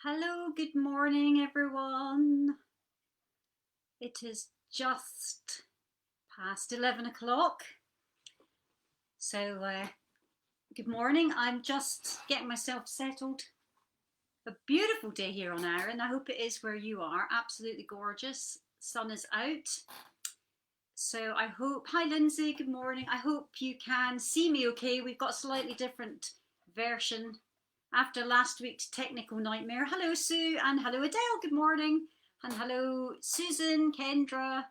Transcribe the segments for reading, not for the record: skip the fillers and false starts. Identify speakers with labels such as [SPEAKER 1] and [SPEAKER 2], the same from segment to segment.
[SPEAKER 1] Hello, good morning, everyone. It is just past 11 o'clock. So, good morning. I'm just getting myself settled. A beautiful day here on Arran. I hope it is where you are. Absolutely gorgeous. Sun is out. So, I hope. Hi, Lindsay. Good morning. I hope you can see me okay. We've got a slightly different version after last week's technical nightmare. Hello, Sue, and hello, Adele. Good morning. And hello, Susan, Kendra,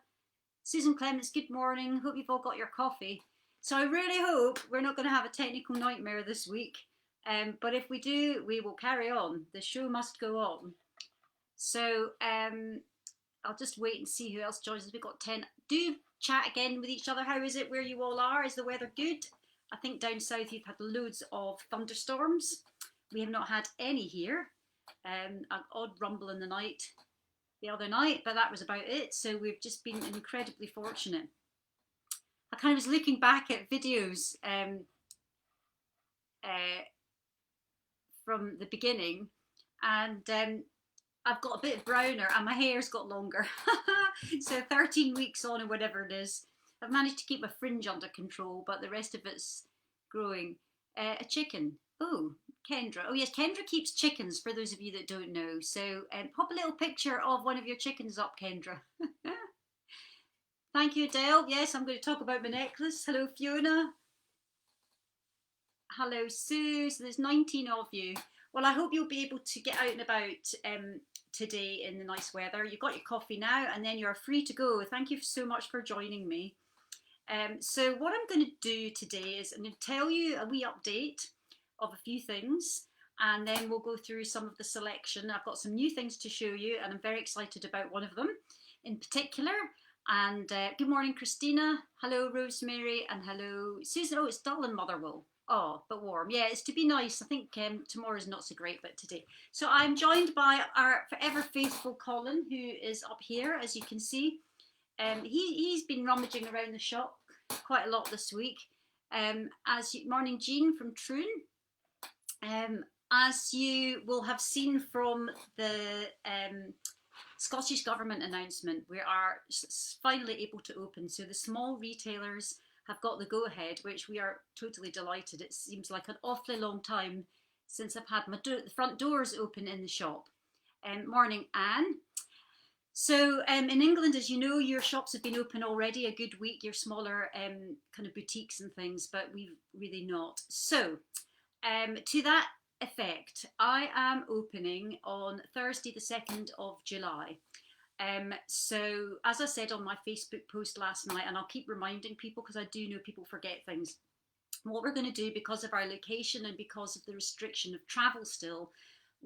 [SPEAKER 1] Susan Clements. Good morning. Hope you've all got your coffee. So I really hope we're not going to have a technical nightmare this week. But if we do, we will carry on. The show must go on. So, I'll just wait and see who else joins us. We've got 10. Do chat again with each other. How is it where you all are? Is the weather good? I think down south you've had loads of thunderstorms. We have not had any here. An odd rumble in the night the other night, but that was about it. So we've just been incredibly fortunate. I kind of was looking back at videos uh, from the beginning, and I've got a bit browner and my hair's got longer. So 13 weeks on or whatever it is, I've managed to keep my fringe under control, but the rest of it's growing. A chicken. Oh, Kendra. Oh yes, Kendra keeps chickens for those of you that don't know. So pop a little picture of one of your chickens up, Kendra. Thank you, Adele. Yes, I'm going to talk about my necklace. Hello, Fiona. Hello, Sue. So there's 19 of you. Well, I hope you'll be able to get out and about today in the nice weather. You've got your coffee now and then you're free to go. Thank you so much for joining me. So what I'm going to do today is I'm going to tell you a wee update of a few things, and then we'll go through some of the selection. I've got some new things to show you and I'm very excited about one of them in particular. And good morning, Christina. Hello, Rosemary, and hello, Susan. Oh, it's dull in Motherwell. Oh, but warm. Yeah, it's to be nice. I think tomorrow's not so great, but today. So I'm joined by our forever faithful Colin, who is up here, as you can see. He's been rummaging around the shop quite a lot this week. Morning, Jean from Troon. As you will have seen from the Scottish Government announcement, we are finally able to open. So the small retailers have got the go-ahead, which we are totally delighted. It seems like an awfully long time since I've had the front doors open in the shop. Morning, Anne. So in England, as you know, your shops have been open already a good week, your smaller kind of boutiques and things, but we've really not. So to that effect, I am opening on Thursday, the 2nd of July. So as I said on my Facebook post last night, and I'll keep reminding people because I do know people forget things, what we're going to do because of our location and because of the restriction of travel still,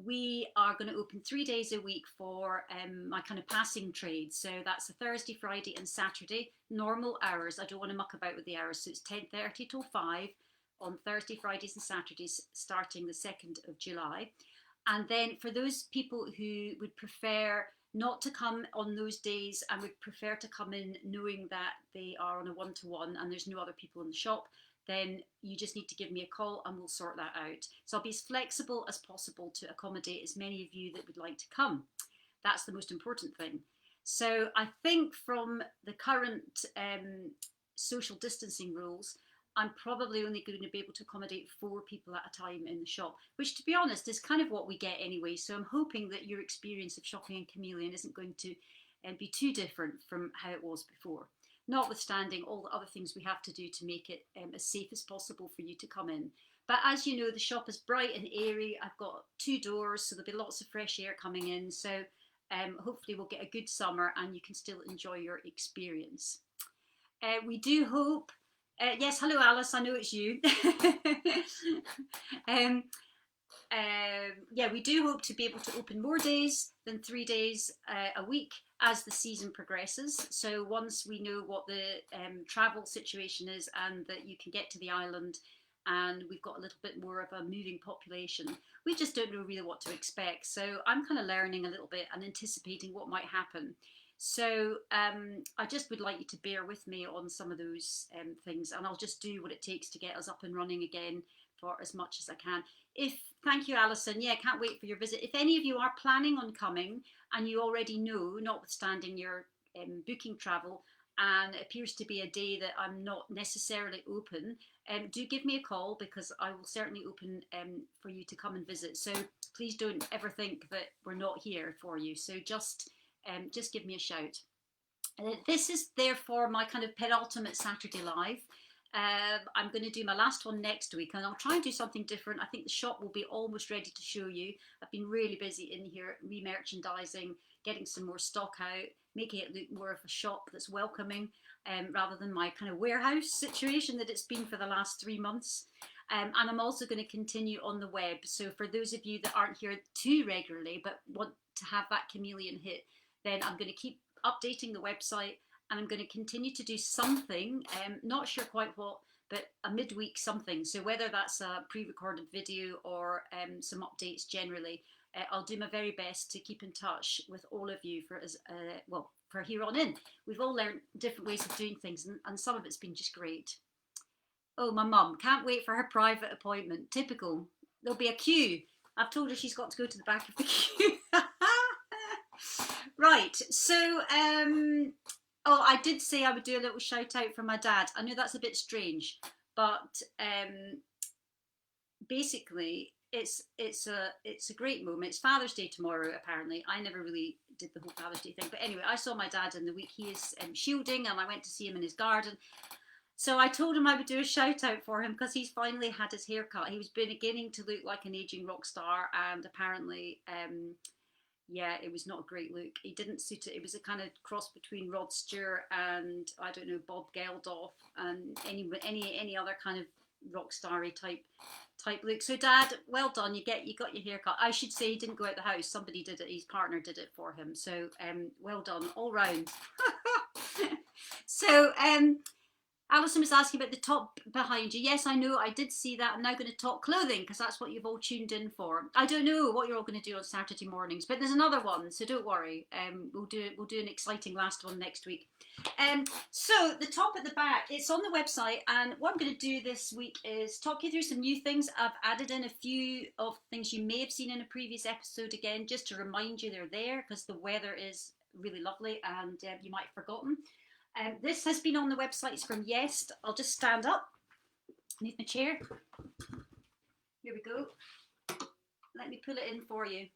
[SPEAKER 1] we are going to open 3 days a week for my kind of passing trade. So that's a Thursday, Friday and Saturday, normal hours. I don't want to muck about with the hours. So it's 10:30 till 5 on Thursday, Fridays and Saturdays starting the 2nd of July. And then for those people who would prefer not to come on those days and would prefer to come in knowing that they are on a one-to-one and there's no other people in the shop, then you just need to give me a call and we'll sort that out. So I'll be as flexible as possible to accommodate as many of you that would like to come. That's the most important thing. So I think from the current social distancing rules, I'm probably only going to be able to accommodate 4 people at a time in the shop, which to be honest is kind of what we get anyway. So I'm hoping that your experience of shopping in Chameleon isn't going to be too different from how it was before, notwithstanding all the other things we have to do to make it as safe as possible for you to come in. But as you know, the shop is bright and airy. I've got 2 doors, so there'll be lots of fresh air coming in. So hopefully we'll get a good summer and you can still enjoy your experience. We do hope yes, hello Alice, I know it's you. um, yeah, we do hope to be able to open more days than 3 days a week as the season progresses. So once we know what the travel situation is and that you can get to the island and we've got a little bit more of a moving population, we just don't know really what to expect. So I'm kind of learning a little bit and anticipating what might happen. So I just would like you to bear with me on some of those things, and I'll just do what it takes to get us up and running again for as much as I can. Thank you, Alison. Yeah, can't wait for your visit. If any of you are planning on coming and you already know, notwithstanding your booking travel, and it appears to be a day that I'm not necessarily open, do give me a call, because I will certainly open for you to come and visit. So please don't ever think that we're not here for you. So just give me a shout. This is therefore my kind of penultimate Saturday live. I'm going to do my last one next week, and I'll try and do something different. I think the shop will be almost ready to show you. I've been really busy in here re-merchandising, getting some more stock out, making it look more of a shop that's welcoming, rather than my kind of warehouse situation that it's been for the last 3 months. And I'm also going to continue on the web. So for those of you that aren't here too regularly but want to have that chameleon hit, then I'm going to keep updating the website, and I'm going to continue to do something, not sure quite what, but a midweek something. So whether that's a pre-recorded video or some updates generally, I'll do my very best to keep in touch with all of you for for here on in. We've all learned different ways of doing things, and some of it's been just great. Oh, my mum, can't wait for her private appointment. Typical. There'll be a queue. I've told her she's got to go to the back of the queue. Right, so, oh, I did say I would do a little shout out for my dad. I know that's a bit strange, but basically it's a great moment. It's Father's Day tomorrow, apparently. I never really did the whole Father's Day thing, but anyway, I saw my dad in the week. He is shielding, and I went to see him in his garden. So I told him I would do a shout out for him, because he's finally had his haircut. He was beginning to look like an aging rock star, and apparently, yeah, it was not a great look. He didn't suit it. It was a kind of cross between Rod Stewart and, I don't know, Bob Geldof and any other kind of rock starry type look. So Dad, well done. You got your haircut. I should say he didn't go out the house. Somebody did it. His partner did it for him. So well done all round. So Alison was asking about the top behind you. Yes, I know, I did see that. I'm now going to talk clothing, because that's what you've all tuned in for. I don't know what you're all going to do on Saturday mornings, but there's another one, so don't worry. We'll do an exciting last one next week. So the top at the back, it's on the website, and what I'm going to do this week is talk you through some new things. I've added in a few of things you may have seen in a previous episode again, just to remind you they're there, because the weather is really lovely, and you might have forgotten. This has been on the websites from Yest. I'll just stand up, leave my chair. Here we go. Let me pull it in for you.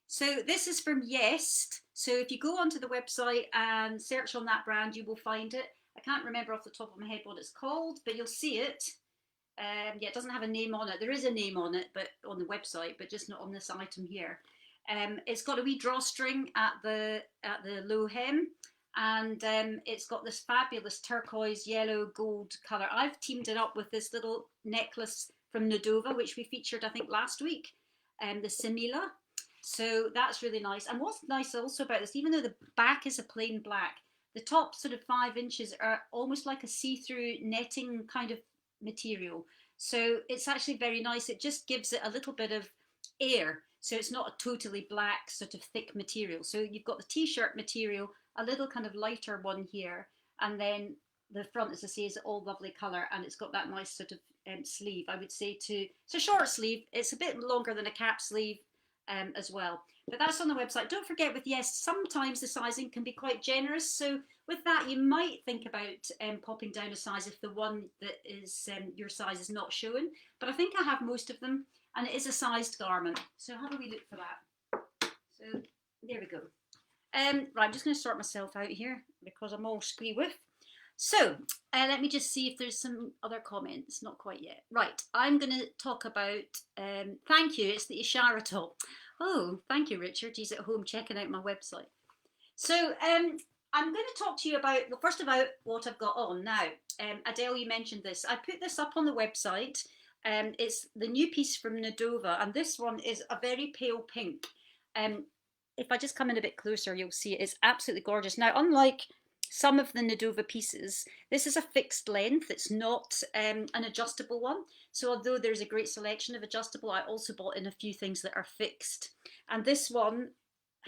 [SPEAKER 1] So this is from Yest. So if you go onto the website and search on that brand, you will find it. I can't remember off the top of my head what it's called, but you'll see it. Yeah, it doesn't have a name on it. There is a name on it, but on the website, but just not on this item here. It's got a wee drawstring at the low hem. And it's got this fabulous turquoise, yellow, gold colour. I've teamed it up with this little necklace from Nadova, which we featured, I think, last week, the Simila. So that's really nice. And what's nice also about this, even though the back is a plain black, the top sort of 5 inches are almost like a see-through netting kind of material. So it's actually very nice. It just gives it a little bit of air. So it's not a totally black sort of thick material. So you've got the t-shirt material, a little kind of lighter one here, and then the front, as I say, is all lovely colour, and it's got that nice sort of sleeve. I would say it's a short sleeve. It's a bit longer than a cap sleeve as well. But that's on the website. Don't forget with Yes, sometimes the sizing can be quite generous. So with that, you might think about popping down a size if the one that is your size is not showing. But I think I have most of them, and it is a sized garment. So how do we look for that? So there we go. Right, I'm just going to sort myself out here because I'm all squee-whiff. So let me just see if there's some other comments. Not quite yet. Right, I'm going to talk about, thank you, it's the Ishara top. Oh, thank you, Richard. He's at home checking out my website. So I'm going to talk to you about, well, first about what I've got on now. Adele, you mentioned this. I put this up on the website. It's the new piece from Nadova, and this one is a very pale pink. If I just come in a bit closer, you'll see it is absolutely gorgeous. Now, unlike some of the Nadova pieces, this is a fixed length. It's not an adjustable one. So although there's a great selection of adjustable, I also bought in a few things that are fixed. And this one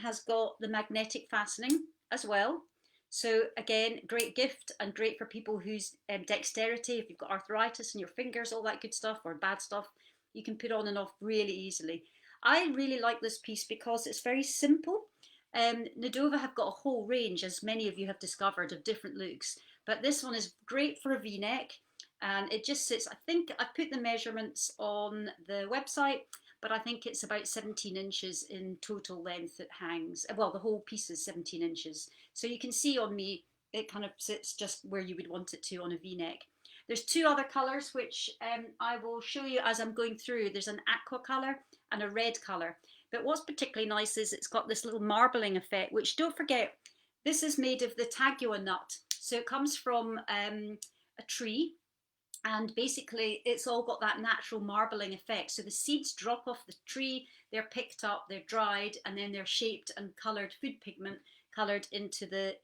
[SPEAKER 1] has got the magnetic fastening, as well. So again, great gift and great for people whose dexterity, if you've got arthritis in your fingers, all that good stuff, or bad stuff, you can put on and off really easily. I really like this piece because it's very simple. Nadova have got a whole range, as many of you have discovered, of different looks. But this one is great for a V-neck, and it just sits, I think I put the measurements on the website, but I think it's about 17 inches in total length it hangs. Well, the whole piece is 17 inches. So you can see on me, it kind of sits just where you would want it to on a V-neck. There's two other colours which I will show you as I'm going through. There's an aqua colour and a red colour. But what's particularly nice is it's got this little marbling effect, which, don't forget, this is made of the tagua nut. So it comes from a tree, and basically it's all got that natural marbling effect. So the seeds drop off the tree, they're picked up, they're dried, and then they're shaped and coloured, food pigment coloured into the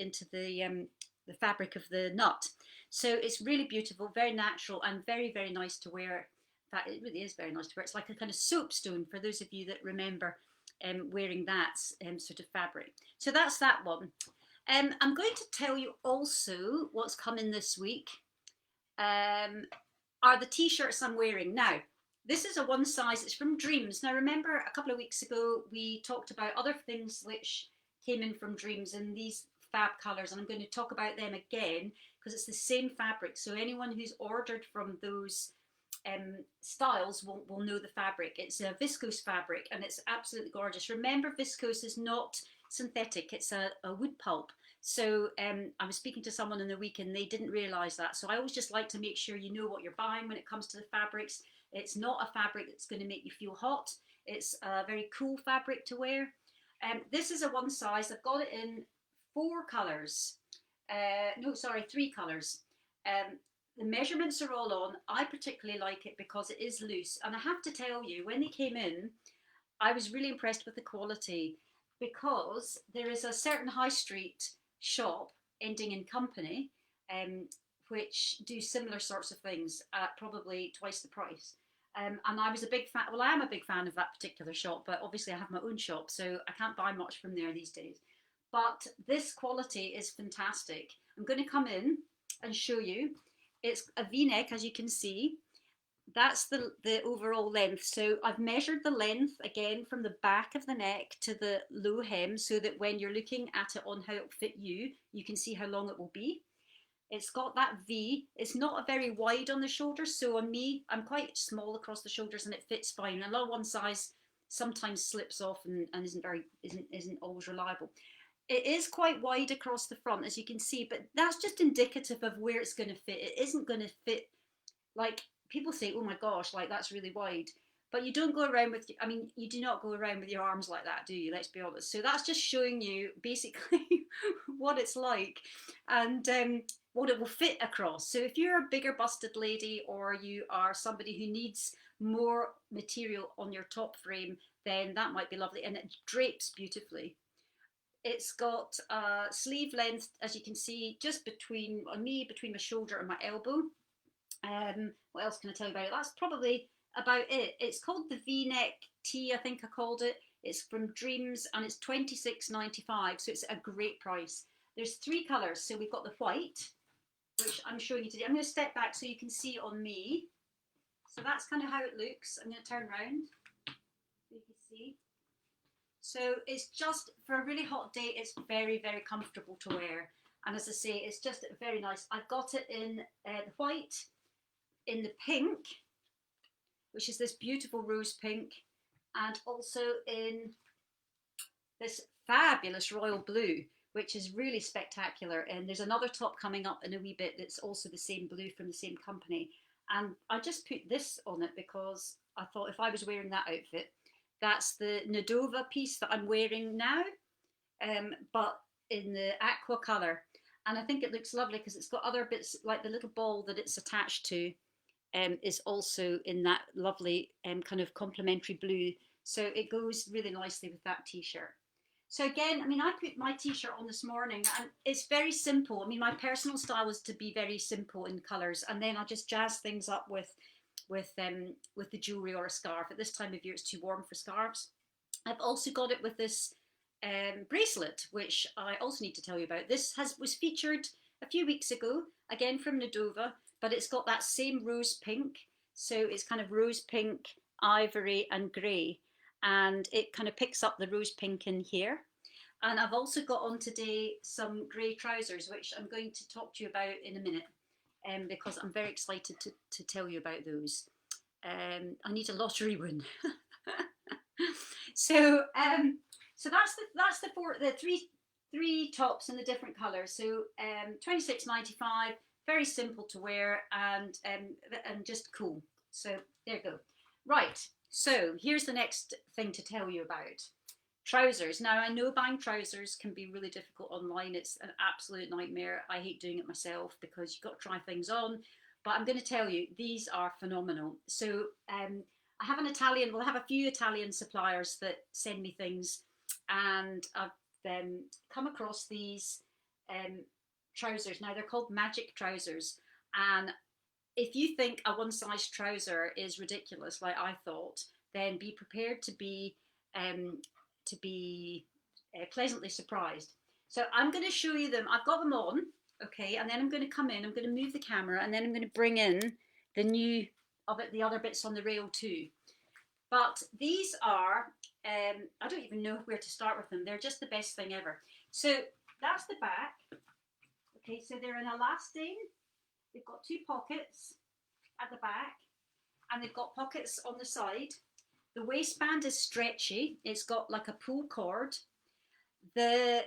[SPEAKER 1] fabric of the nut. So it's really beautiful, very natural, and very, very nice to wear. In fact, it really is very nice to wear. It's like a kind of soapstone for those of you that remember wearing that sort of fabric. So that's that one. I'm going to tell you also what's coming this week are the t-shirts I'm wearing. Now, this is a one size, it's from Dreams. Now remember a couple of weeks ago we talked about other things which came in from Dreams and these fab colours, and I'm going to talk about them again because it's the same fabric. So anyone who's ordered from those styles will know the fabric. It's a viscose fabric and it's absolutely gorgeous. Remember, viscose is not synthetic, it's a wood pulp. So I was speaking to someone in the week and they didn't realise that. So I always just like to make sure you know what you're buying when it comes to the fabrics. It's not a fabric that's going to make you feel hot. It's a very cool fabric to wear. This is a one size. I've got it in four colours. No, sorry, three colours. The measurements are all on. I particularly like it because it is loose. And I have to tell you, when they came in, I was really impressed with the quality because there is a certain high street shop ending in company which do similar sorts of things at probably twice the price. And I was a big fan, well, I am a big fan of that particular shop, but obviously I have my own shop, so I can't buy much from there these days. But this quality is fantastic. I'm going to come in and show you. It's a V-neck, as you can see. That's the overall length. So I've measured the length again from the back of the neck to the low hem so that when you're looking at it on how it will fit you, you can see how long it will be. It's got that V. It's not a very wide on the shoulders, so on me, I'm quite small across the shoulders and it fits fine. A lot of one size sometimes slips off and isn't always reliable. It is quite wide across the front, as you can see, but that's just indicative of where it's going to fit. It isn't going to fit, like, people say, oh my gosh, like that's really wide. But you don't go around with, I mean, you do not go around with your arms like that, do you? Let's be honest. So that's just showing you basically what it's like and what it will fit across. So if you're a bigger busted lady or you are somebody who needs more material on your top frame, then that might be lovely. And it drapes beautifully. It's got sleeve length, as you can see, just between, on me, between my shoulder and my elbow. What else can I tell you about it? That's probably about it. It's called the V-neck tee, I think I called it. It's from Dreams and it's $26.95, so it's a great price. There's three colours. So we've got the white, which I'm showing you today. I'm going to step back so you can see on me. So that's kind of how it looks. I'm going to turn around so you can see. So it's just, for a really hot day, it's very, very comfortable to wear. And as I say, it's just very nice. I've got it in the white, in the pink, which is this beautiful rose pink, and also in this fabulous royal blue, which is really spectacular. And there's another top coming up in a wee bit that's also the same blue from the same company. And I just put this on it because I thought if I was wearing that outfit, that's the Nadova piece that I'm wearing now, but in the aqua colour. And I think it looks lovely because it's got other bits, like the little ball that it's attached to is also in that lovely kind of complementary blue. So it goes really nicely with that t-shirt. So again, I mean, I put my t-shirt on this morning and it's very simple. I mean, my personal style is to be very simple in colours, and then I just jazz things up with the jewellery or a scarf. At this time of year, it's too warm for scarves. I've also got it with this bracelet, which I also need to tell you about. This was featured a few weeks ago, again from Nadova, but it's got that same rose pink. So it's kind of rose pink, ivory, and grey, and it kind of picks up the rose pink in here. And I've also got on today some grey trousers, which I'm going to talk to you about in a minute, because I'm very excited to tell you about those. I need a lottery win. so so that's the three tops in the different colours. So £26.95, very simple to wear and just cool. So there you go. Right. So here's the next thing to tell you about. Trousers. Now I know buying trousers can be really difficult online. It's an absolute nightmare. I hate doing it myself because you've got to try things on. But I'm going to tell you, these are phenomenal. So I have I have a few Italian suppliers that send me things, and I've come across these trousers. Now they're called magic trousers, and if you think a one size trouser is ridiculous, like I thought, then be prepared to be um, pleasantly surprised. So I'm going to show you them. I've got them on, okay, and then I'm going to come in. I'm going to move the camera, and then I'm going to bring in the other bits on the rail too. But these are, I don't even know where to start with them. They're just the best thing ever. So that's the back. Okay, so they're in elastane. They've got two pockets at the back, and they've got pockets on the side. The waistband is stretchy. It's got like a pull cord. The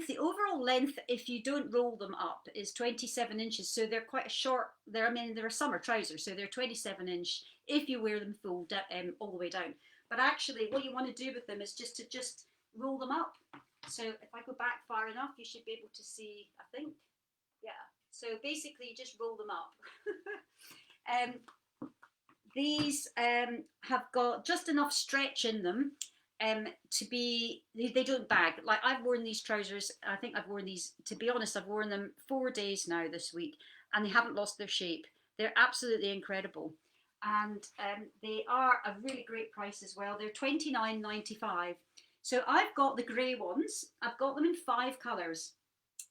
[SPEAKER 1] the overall length, if you don't roll them up, is 27 inches. So they're quite a short. They're a summer trousers, so they're 27-inch if you wear them full all the way down. But actually, what you want to do with them is just roll them up. So if I go back far enough, you should be able to see. I think, yeah. So basically, you just roll them up. These have got just enough stretch in them to be, they don't bag. Like I've worn these trousers, I think I've worn these, to be honest, I've worn them 4 days now this week, and they haven't lost their shape. They're absolutely incredible. And they are a really great price as well. They're £29.95. So I've got the grey ones. I've got them in 5 colours.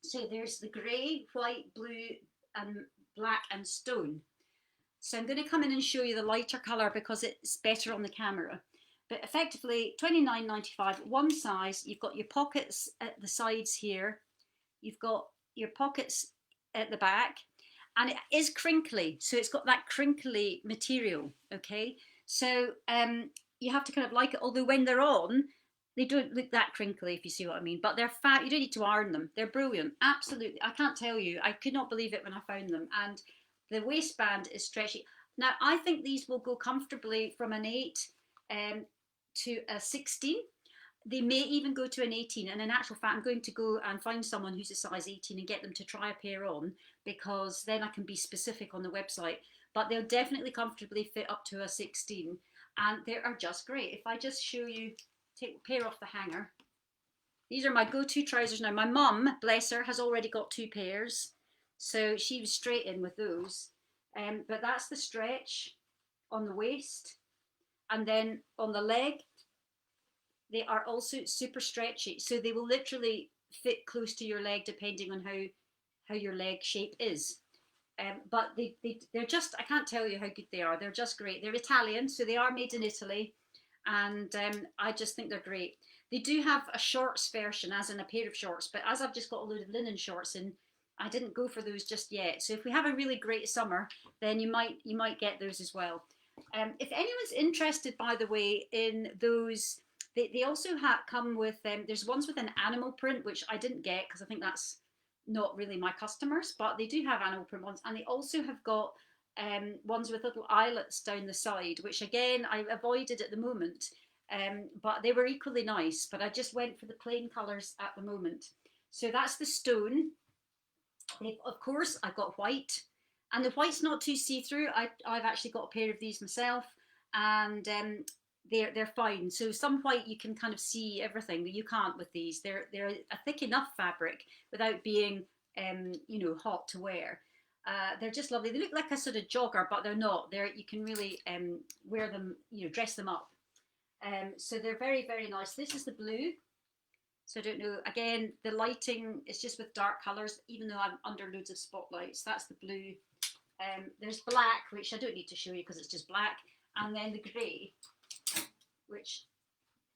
[SPEAKER 1] So there's the grey, white, blue, and black and stone. So I'm going to come in and show you the lighter colour because it's better on the camera. But effectively, £29.95, one size. You've got your pockets at the sides here. You've got your pockets at the back. And it is crinkly. So it's got that crinkly material, okay? So you have to kind of like it. Although when they're on, they don't look that crinkly, if you see what I mean. But they're fat. You don't need to iron them. They're brilliant. Absolutely. I can't tell you. I could not believe it when I found them. And the waistband is stretchy. Now, I think these will go comfortably from an 8 to a 16. They may even go to an 18. And in actual fact, I'm going to go and find someone who's a size 18 and get them to try a pair on, because then I can be specific on the website. But they'll definitely comfortably fit up to a 16. And they are just great. If I just show you, take a pair off the hanger. These are my go-to trousers now. My mum, bless her, has already got 2 pairs. So she was straight in with those. But that's the stretch on the waist. And then on the leg, they are also super stretchy. So they will literally fit close to your leg depending on how your leg shape is. But they're just, I can't tell you how good they are. They're just great. They're Italian, so they are made in Italy. And I just think they're great. They do have a shorts version, as in a pair of shorts. But as I've just got a load of linen shorts in, I didn't go for those just yet. So if we have a really great summer, then you might get those as well. If anyone's interested, by the way, in those, they also come with, there's ones with an animal print, which I didn't get because I think that's not really my customers, but they do have animal print ones. And they also have got ones with little eyelets down the side, which again, I avoided at the moment. But they were equally nice, but I just went for the plain colours at the moment. So that's the stone. Of course, I've got white, and the white's not too see-through. I've actually got a pair of these myself, and they're fine. So some white you can kind of see everything, but you can't with these. They're a thick enough fabric without being hot to wear. They're just lovely. They look like a sort of jogger, but they're not. You can really wear them, dress them up. So they're very, very nice. This is the blue. So I don't know, again, the lighting is just with dark colours, even though I'm under loads of spotlights. That's the blue. There's black, which I don't need to show you because it's just black. And then the grey, which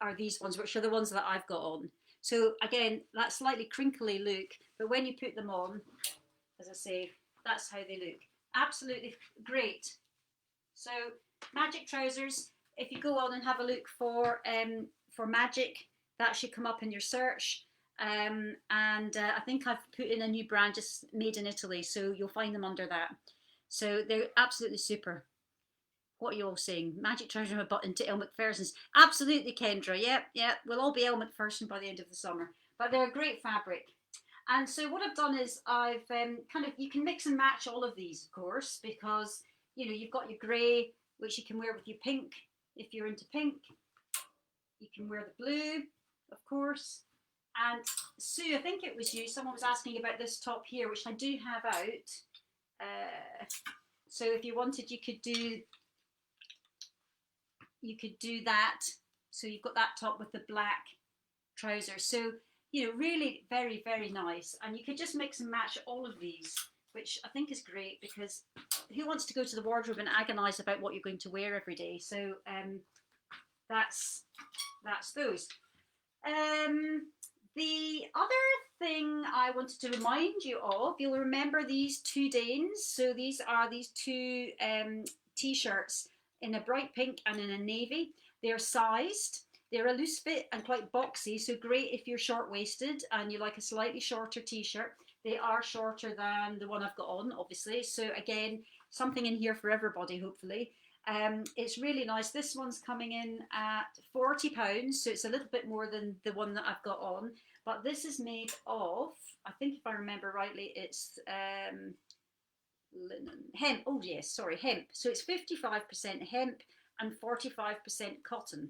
[SPEAKER 1] are these ones, which are the ones that I've got on. So again, that slightly crinkly look, but when you put them on, as I say, that's how they look. Absolutely great. So magic trousers, if you go on and have a look for magic, that should come up in your search. I think I've put in a new brand just made in Italy, so you'll find them under that. So they're absolutely super. What are you all saying? Magic trousers with a button to Elle Macpherson's. Absolutely, Kendra. Yep, yep. We'll all be Elle Macpherson by the end of the summer. But they're a great fabric. And so what I've done is I've you can mix and match all of these, of course, because, you know, you've got your grey, which you can wear with your pink if you're into pink. You can wear the blue, of course. And Sue, I think it was you, someone was asking about this top here, which I do have out. So if you wanted, you could do that. So you've got that top with the black trousers. So, you know, really very, very nice. And you could just mix and match all of these, which I think is great, because who wants to go to the wardrobe and agonise about what you're going to wear every day? So that's those. The other thing I wanted to remind you of, you'll remember these two Danes. So these are these two t-shirts in a bright pink and in a navy. They're sized. They're a loose fit and quite boxy, so great if you're short-waisted and you like a slightly shorter t-shirt. They are shorter than the one I've got on, obviously. So again, something in here for everybody, hopefully. It's really nice. This one's coming in at £40, so it's a little bit more than the one that I've got on. But this is made of, I think if I remember rightly, it's linen, hemp. Oh yes, sorry, hemp. So it's 55% hemp and 45% cotton.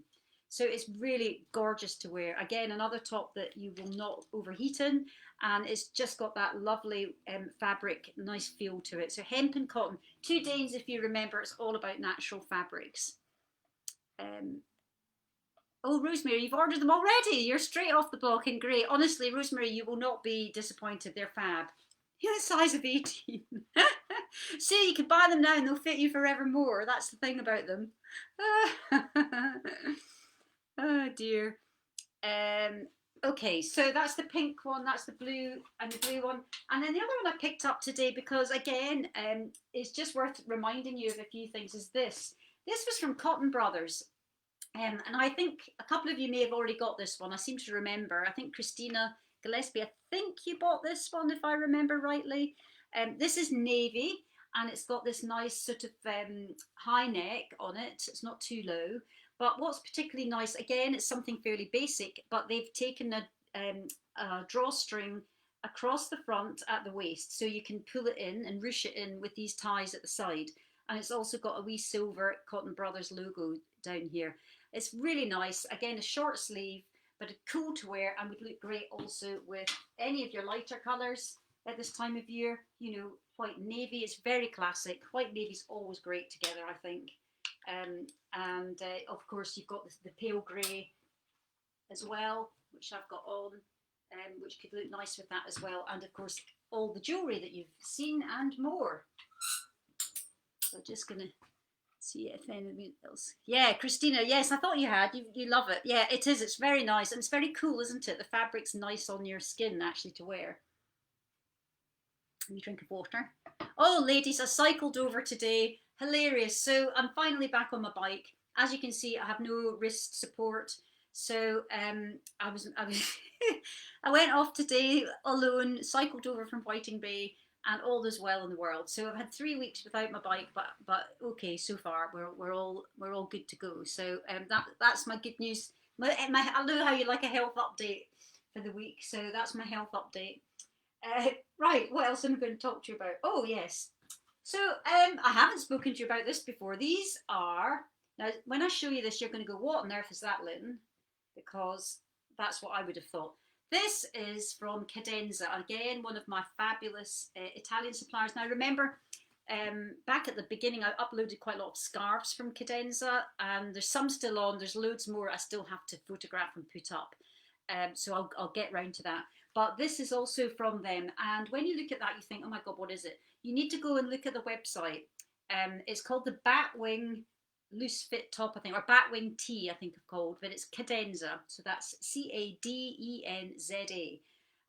[SPEAKER 1] So it's really gorgeous to wear. Again, another top that you will not overheat in, and it's just got that lovely fabric, nice feel to it. So hemp and cotton. Two Danes, if you remember, it's all about natural fabrics. Oh, Rosemary, you've ordered them already. You're straight off the block in grey. Honestly, Rosemary, you will not be disappointed. They're fab. You're the size of 18. See, you can buy them now and they'll fit you forevermore. That's the thing about them. Oh dear. Okay, so that's the pink one, that's the blue and the blue one. And then the other one I picked up today because, again, it's just worth reminding you of a few things, is this. This was from Cotton Brothers. And I think a couple of you may have already got this one. I seem to remember. I think Christina Gillespie, I think you bought this one if I remember rightly. This is navy and it's got this nice sort of high neck on it. It's not too low. But what's particularly nice, again, it's something fairly basic, but they've taken a drawstring across the front at the waist, so you can pull it in and ruche it in with these ties at the side. And it's also got a wee silver Cotton Brothers logo down here. It's really nice. Again, a short sleeve, but cool to wear, and would look great also with any of your lighter colours at this time of year. You know, white navy, it's very classic. White navy's always great together, I think. Of course you've got the pale grey as well, which I've got on, which could look nice with that as well, and of course all the jewellery that you've seen and more. So just gonna see if anything else. Yeah, Christina, yes, I thought you had. You love it. Yeah, it is. It's very nice and it's very cool, isn't it? The fabric's nice on your skin actually to wear. Let me drink of water. Oh, ladies, I cycled over today. Hilarious. So I'm finally back on my bike. As you can see, I have no wrist support. So I went off today alone, cycled over from Whiting Bay, and all is well in the world. So I've had 3 weeks without my bike, but okay, so far we're all good to go. So that's my good news. I know how you like a health update for the week. So that's my health update. Right, what else am I going to talk to you about? Oh yes. So I haven't spoken to you about this before. These are, now when I show you this, you're going to go, what on earth is that, Lynn? Because that's what I would have thought. This is from Cadenza, again, one of my fabulous Italian suppliers. Now remember, back at the beginning, I uploaded quite a lot of scarves from Cadenza, and there's some still on. There's loads more I still have to photograph and put up. So I'll get round to that. But this is also from them. And when you look at that, you think, oh my God, what is it? You need to go and look at the website. It's called the Batwing Loose Fit Top, I think, or Batwing Tee, I think it's called, but it's Cadenza. So that's Cadenza.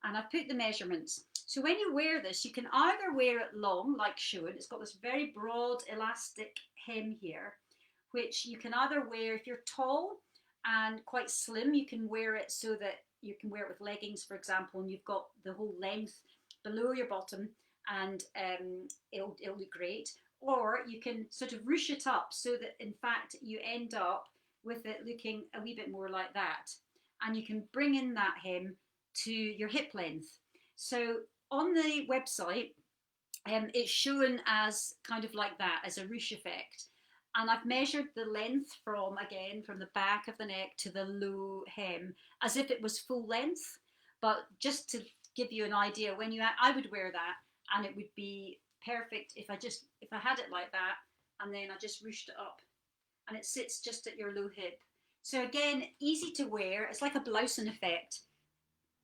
[SPEAKER 1] And I've put the measurements. So when you wear this, you can either wear it long, like shown. It's got this very broad elastic hem here, which you can either wear if you're tall and quite slim. You can wear it so that you can wear it with leggings, for example, and you've got the whole length below your bottom, and it'll look great. Or you can sort of ruche it up so that in fact you end up with it looking a wee bit more like that, and you can bring in that hem to your hip length. So on the website, it's shown as kind of like that, as a ruche effect. And I've measured the length from the back of the neck to the low hem, as if it was full length. But just to give you an idea, I would wear that, and it would be perfect if I had it like that, and then I just ruched it up, and it sits just at your low hip. So again, easy to wear. It's like a blousing effect.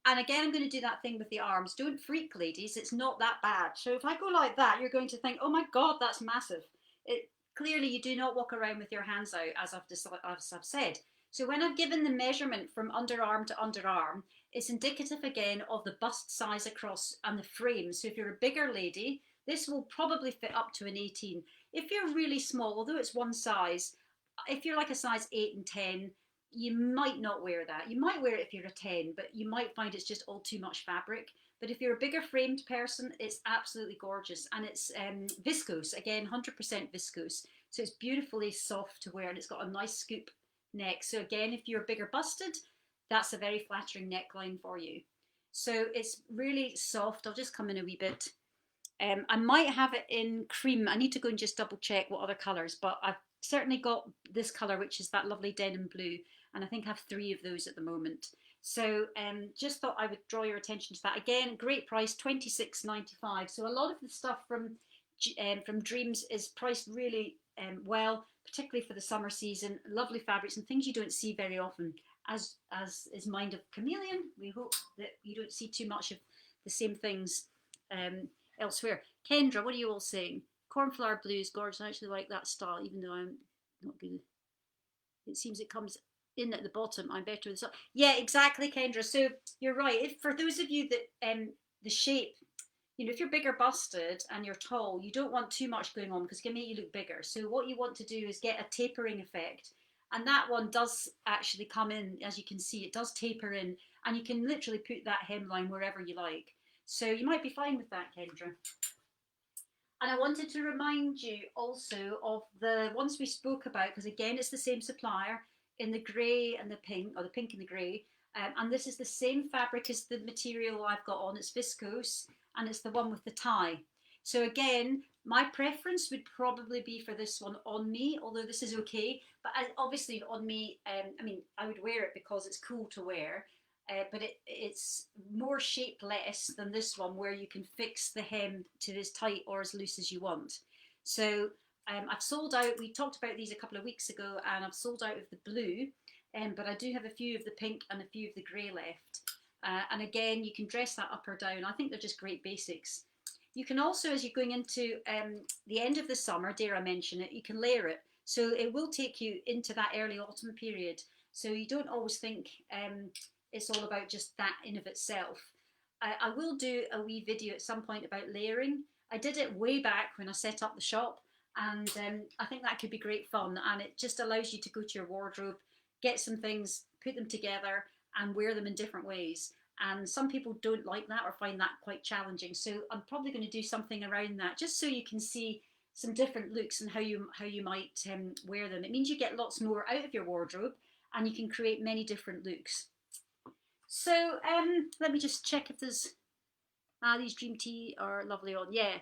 [SPEAKER 1] And again, I'm going to do that thing with the arms. Don't freak, ladies. It's not that bad. So if I go like that, you're going to think, oh my God, that's massive. Clearly, you do not walk around with your hands out, as I've said. So when I've given the measurement from underarm to underarm, it's indicative again of the bust size across and the frame. So if you're a bigger lady, this will probably fit up to an 18. If you're really small, although it's one size, if you're like a size 8 and 10, you might not wear that. You might wear it if you're a 10, but you might find it's just all too much fabric. But if you're a bigger framed person, it's absolutely gorgeous. And it's viscose, again, 100% viscose. So it's beautifully soft to wear, and it's got a nice scoop neck. So again, if you're bigger busted, that's a very flattering neckline for you. So it's really soft. I'll just come in a wee bit. I might have it in cream. I need to go and just double check what other colours, but I've certainly got this colour, which is that lovely denim blue, and I think I have 3 of those at the moment. So just thought I would draw your attention to that. Again, great price, $26.95. So a lot of the stuff from Dreams is priced really well, particularly for the summer season. Lovely fabrics and things you don't see very often. As is Mind of Chameleon, we hope that you don't see too much of the same things elsewhere. Kendra, what are you all saying? Cornflower blue is gorgeous. I actually like that style, even though I'm not good. It seems it comes in at the bottom. I'm better with this. Yeah, exactly, Kendra. So you're right. If for those of you that the shape, if you're bigger busted and you're tall, you don't want too much going on because it can make you look bigger. So what you want to do is get a tapering effect. And that one does actually come in, as you can see, it does taper in, and you can literally put that hemline wherever you like. So you might be fine with that, Kendra. And I wanted to remind you also of the ones we spoke about, because again, it's the same supplier in the grey and the pink, or the pink and the grey. And this is the same fabric as the material I've got on. It's viscose, and it's the one with the tie. So again, my preference would probably be for this one on me, although this is okay. But obviously on me, I would wear it because it's cool to wear. But it's more shapeless than this one, where you can fix the hem to as tight or as loose as you want. So I've sold out. We talked about these a couple of weeks ago, and I've sold out of the blue, but I do have a few of the pink and a few of the grey left. And again, you can dress that up or down. I think they're just great basics. You can also, as you're going into the end of the summer, dare I mention it, you can layer it. So it will take you into that early autumn period. So you don't always think it's all about just that in of itself. I will do a wee video at some point about layering. I did it way back when I set up the shop, and I think that could be great fun, and it just allows you to go to your wardrobe, get some things, put them together, and wear them in different ways. And some people don't like that or find that quite challenging. So I'm probably going to do something around that, just so you can see some different looks and how you might wear them. It means you get lots more out of your wardrobe, and you can create many different looks. So let me just check if there's these Dream Tea are lovely on. Yeah.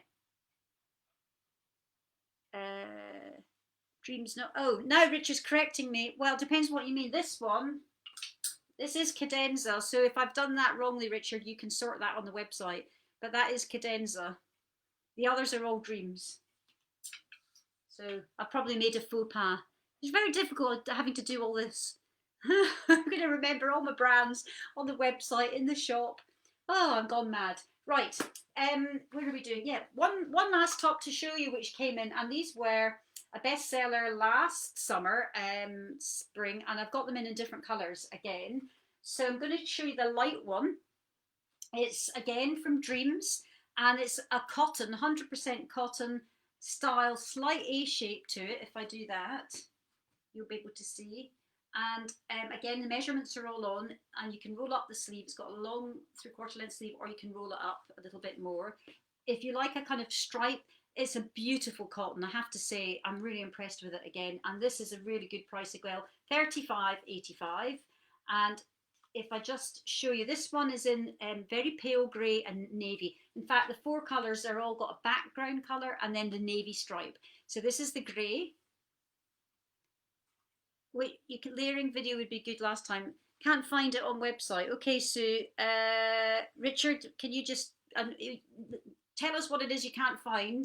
[SPEAKER 1] Dreams no. Oh, now Richard's correcting me. Well, it depends what you mean. This one, this is Cadenza. So if I've done that wrongly, Richard, you can sort that on the website. But that is Cadenza. The others are all Dreams. So I probably made a faux pas. It's very difficult having to do all this. I'm going to remember all my brands on the website, in the shop. Oh, I'm gone mad. Right, what are we doing? Yeah, one last top to show you which came in, and these were a bestseller last summer, spring, and I've got them in different colours again. So I'm going to show you the light one. It's again from Dreams, and it's a cotton, 100% cotton style, slight A shape to it. If I do that, you'll be able to see. And again, the measurements are all on, and you can roll up the sleeve. It's got a long 3/4 length sleeve, or you can roll it up a little bit more. If you like a kind of stripe, it's a beautiful cotton. I have to say, I'm really impressed with it again. And this is a really good price as well, $35.85. And if I just show you, this one is in very pale grey and navy. In fact, the 4 colours are all got a background colour and then the navy stripe. So this is the grey. Wait, layering video would be good last time. Can't find it on website. Okay, Sue. Richard, can you just tell us what it is you can't find,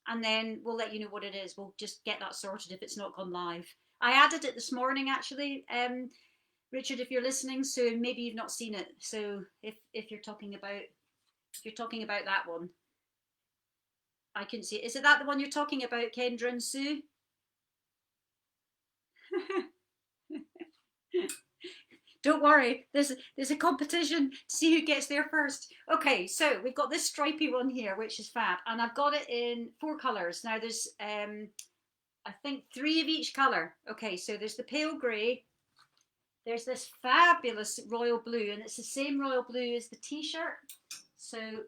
[SPEAKER 1] and then we'll let you know what it is. We'll just get that sorted if it's not gone live. I added it this morning, actually. Richard, if you're listening, so maybe you've not seen it. So if you're talking about that one, I couldn't see it. Is it that the one you're talking about, Kendra and Sue? Don't worry, there's a competition to see who gets there first. Okay, so we've got this stripy one here, which is fab, and I've got it in 4 colours. Now there's I think 3 of each colour. Okay, so there's the pale grey, there's this fabulous royal blue, and it's the same royal blue as the t-shirt. So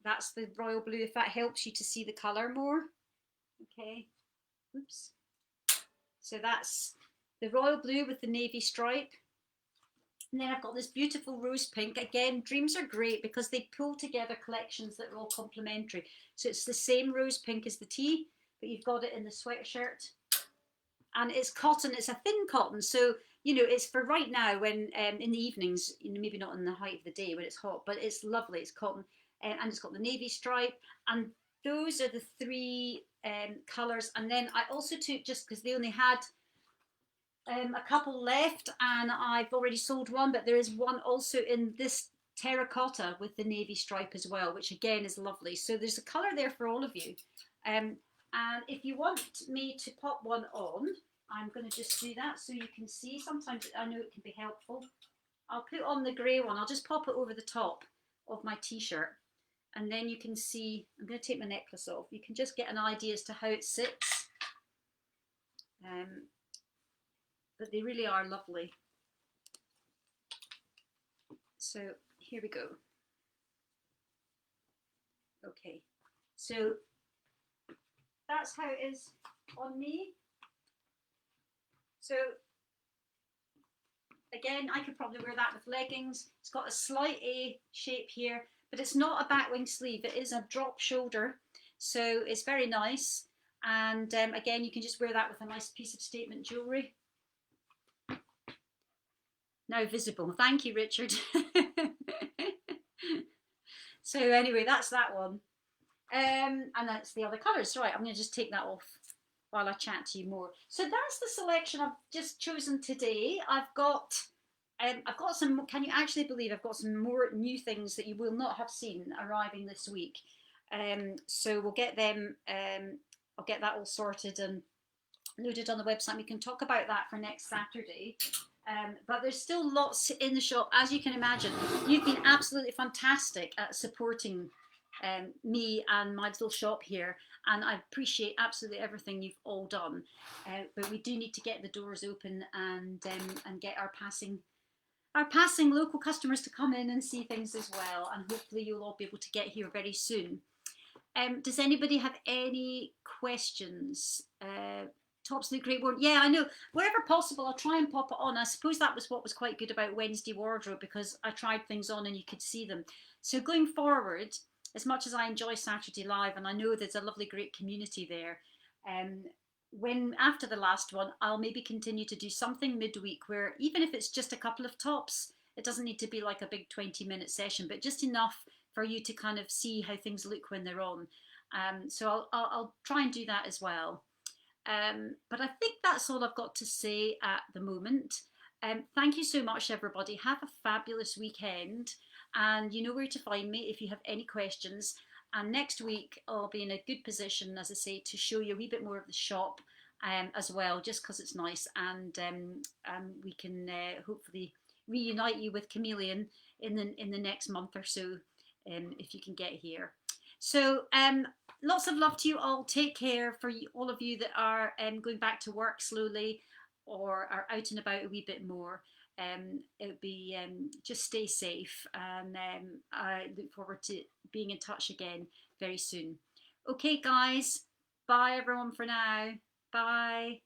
[SPEAKER 1] that's the royal blue, if that helps you to see the colour more. Okay, oops. So that's the royal blue with the navy stripe. And then I've got this beautiful rose pink. Again, Dreams are great because they pull together collections that are all complementary. So it's the same rose pink as the tee, but you've got it in the sweatshirt. And it's cotton, it's a thin cotton. So, you know, it's for right now when in the evenings, you know, maybe not in the height of the day when it's hot, but it's lovely, it's cotton. And it's got the navy stripe. And those are the 3 colours. And then I also took, just because they only had a couple left, and I've already sold one, but there is one also in this terracotta with the navy stripe as well, which again is lovely. So there's a colour there for all of you. And if you want me to pop one on, I'm going to just do that so you can see. Sometimes I know it can be helpful. I'll put on the grey one. I'll just pop it over the top of my t-shirt, and then you can see. I'm going to take my necklace off. You can just get an idea as to how it sits. But they really are lovely. So here we go. Okay, so that's how it is on me. So again, I could probably wear that with leggings. It's got a slight A shape here, but it's not a back wing sleeve. It is a drop shoulder, so it's very nice. And again, you can just wear that with a nice piece of statement jewellery. Now visible. Thank you, Richard. So anyway, that's that one. And that's the other colours. Right, I'm going to just take that off while I chat to you more. So that's the selection I've just chosen today. I've got some, can you actually believe I've got some more new things that you will not have seen arriving this week. So we'll get them, I'll get that all sorted and loaded on the website. We can talk about that for next Saturday. But there's still lots in the shop, as you can imagine. You've been absolutely fantastic at supporting me and my little shop here, and I appreciate absolutely everything you've all done. But we do need to get the doors open and get our passing local customers to come in and see things as well, and hopefully you'll all be able to get here very soon. Does anybody have any questions? Tops look great. Yeah, I know. Wherever possible, I'll try and pop it on. I suppose that was what was quite good about Wednesday Wardrobe, because I tried things on and you could see them. So going forward, as much as I enjoy Saturday Live, and I know there's a lovely, great community there, when after the last one, I'll maybe continue to do something midweek where even if it's just a couple of tops, it doesn't need to be like a big 20-minute session, but just enough for you to kind of see how things look when they're on. So I'll try and do that as well. But I think that's all I've got to say at the moment. Thank you so much, everybody. Have a fabulous weekend. And you know where to find me if you have any questions. And next week, I'll be in a good position, as I say, to show you a wee bit more of the shop as well, just because it's nice. And we can hopefully reunite you with Chameleon in the next month or so, if you can get here. So lots of love to you all. Take care for all of you that are going back to work slowly or are out and about a wee bit more. It would be just stay safe, and I look forward to being in touch again very soon. Okay, guys. Bye, everyone, for now. Bye.